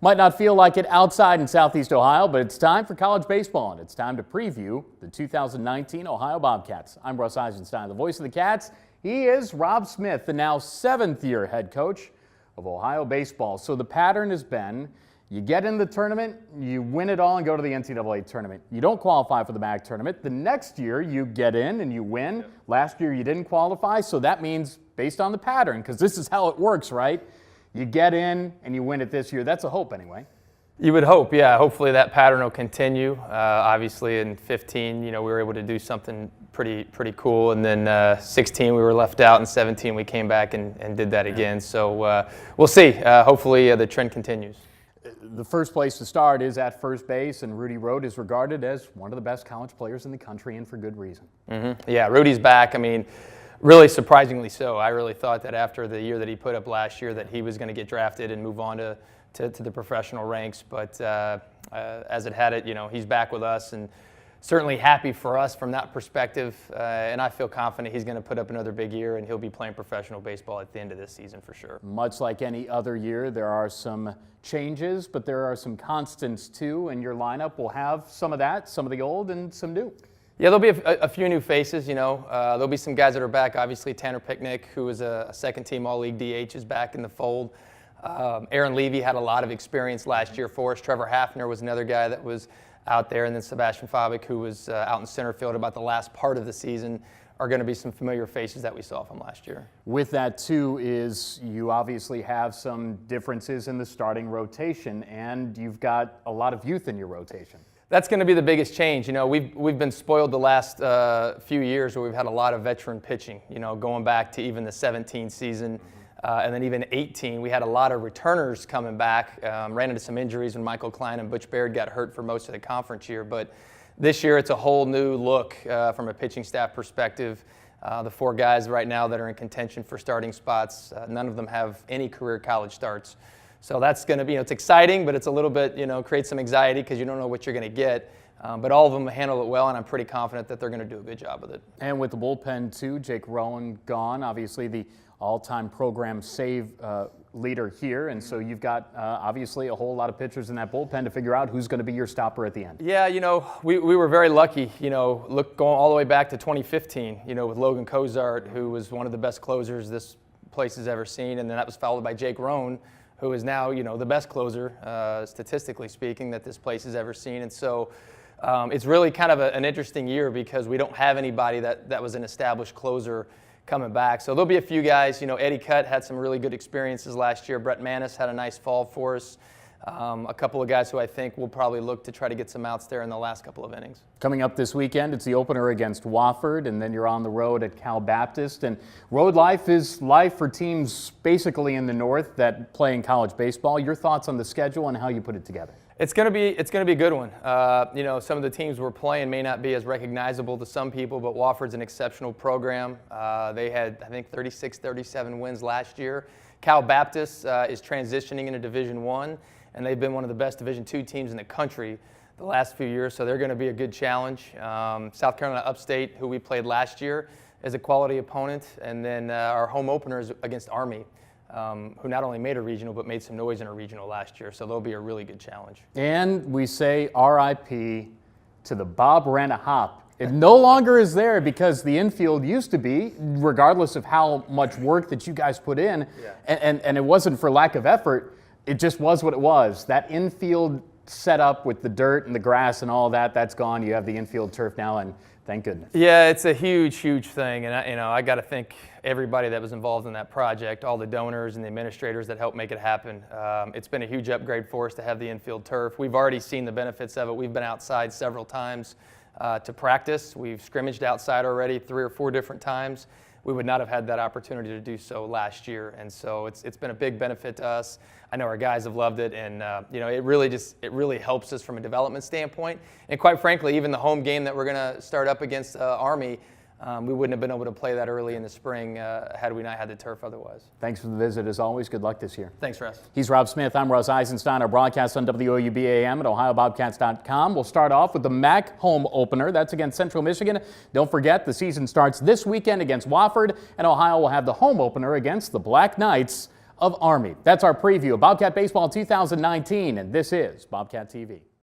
Might not feel like it outside in Southeast Ohio, but it's time for college baseball, and it's time to preview the 2019 Ohio Bobcats. I'm Russ Eisenstein, the voice of the Cats. He is Rob Smith, the now seventh-year head coach of Ohio baseball. So the pattern has been, you get in the tournament, you win it all and go to the NCAA tournament. You don't qualify for the MAC tournament. The next year, you get in and you win. Yep. Last year, you didn't qualify, so that means, based on the pattern, because this is how it works, right? You get in and you win it this year. That's a hope anyway. You would hope, yeah. Hopefully that pattern will continue. Obviously in 15, we were able to do something pretty cool. And then 16 we were left out, and 17 we came back and did that again. So we'll see. Hopefully the trend continues. The first place to start is at first base, and Rudy Rode is regarded as one of the best college players in the country, and for good reason. Mm-hmm. Yeah, Rudy's back. I mean, really surprisingly so. I really thought that after the year that he put up last year that he was going to get drafted and move on to the professional ranks. But as it had it, he's back with us, and certainly happy for us from that perspective. And I feel confident he's going to put up another big year, and he'll be playing professional baseball at the end of this season for sure. Much like any other year, there are some changes, but there are some constants too, and your lineup will have some of that, some of the old and some new. Yeah, there'll be a few new faces, There'll be some guys that are back. Obviously, Tanner Picnic, who was a second-team All-League DH, is back in the fold. Aaron Levy had a lot of experience last year for us. Trevor Hafner was another guy that was out there. And then Sebastian Fabik, who was out in center field about the last part of the season, are going to be some familiar faces that we saw from last year. With that, too, is you obviously have some differences in the starting rotation, and you've got a lot of youth in your rotation. That's going to be the biggest change. We've been spoiled the last few years where we've had a lot of veteran pitching, going back to even the 17 season. And then even 18, we had a lot of returners coming back. Ran into some injuries when Michael Klein and Butch Baird got hurt for most of the conference year. But this year, it's a whole new look from a pitching staff perspective. The four guys right now that are in contention for starting spots, none of them have any career college starts. So that's going to be, it's exciting, but it's a little bit, creates some anxiety because you don't know what you're going to get. But all of them handle it well, and I'm pretty confident that they're going to do a good job with it. And with the bullpen, too, Jake Rowan gone, obviously the all-time program save leader here. And so you've got, obviously, a whole lot of pitchers in that bullpen to figure out who's going to be your stopper at the end. Yeah, we were very lucky, look, going all the way back to 2015, with Logan Cozart, who was one of the best closers this place has ever seen. And then that was followed by Jake Rowan, who is now, the best closer, statistically speaking, that this place has ever seen. And so it's really kind of an interesting year because we don't have anybody that was an established closer coming back. So there'll be a few guys. Eddie Cutt had some really good experiences last year. Brett Manis had a nice fall for us. A couple of guys who I think will probably look to try to get some outs there in the last couple of innings. Coming up this weekend, it's the opener against Wofford, and then you're on the road at Cal Baptist. And road life is life for teams basically in the north that play in college baseball. Your thoughts on the schedule and how you put it together? It's going to be a good one. Some of the teams we're playing may not be as recognizable to some people, but Wofford's an exceptional program. They had, I think, 36, 37 wins last year. Cal Baptist is transitioning into Division I, and they've been one of the best Division II teams in the country the last few years, so they're going to be a good challenge. South Carolina Upstate, who we played last year, is a quality opponent, and then our home opener is against Army. Who not only made a regional, but made some noise in a regional last year. So they'll be a really good challenge. And we say RIP to the Bob Rena hop. It no longer is there because the infield used to be, regardless of how much work that you guys put in, and it wasn't for lack of effort, it just was what it was. That infield setup with the dirt and the grass and all that, that's gone. You have the infield turf now, and thank goodness. Yeah, it's a huge thing, and I got to thank everybody that was involved in that project, all the donors and the administrators that helped make it happen. It's been a huge upgrade for us to have the infield turf. We've already seen the benefits of it. We've been outside several times to practice. We've scrimmaged outside already 3 or 4 different times. We would not have had that opportunity to do so last year, and so it's been a big benefit to us. I know our guys have loved it, and it really helps us from a development standpoint. And quite frankly, even the home game that we're going to start up against Army, we wouldn't have been able to play that early in the spring had we not had the turf otherwise. Thanks for the visit as always. Good luck this year. Thanks, Russ. He's Rob Smith. I'm Russ Eisenstein. Our broadcast on WOUBAM at OhioBobcats.com. We'll start off with the MAC home opener. That's against Central Michigan. Don't forget, the season starts this weekend against Wofford, and Ohio will have the home opener against the Black Knights of Army. That's our preview of Bobcat Baseball 2019, and this is Bobcat TV.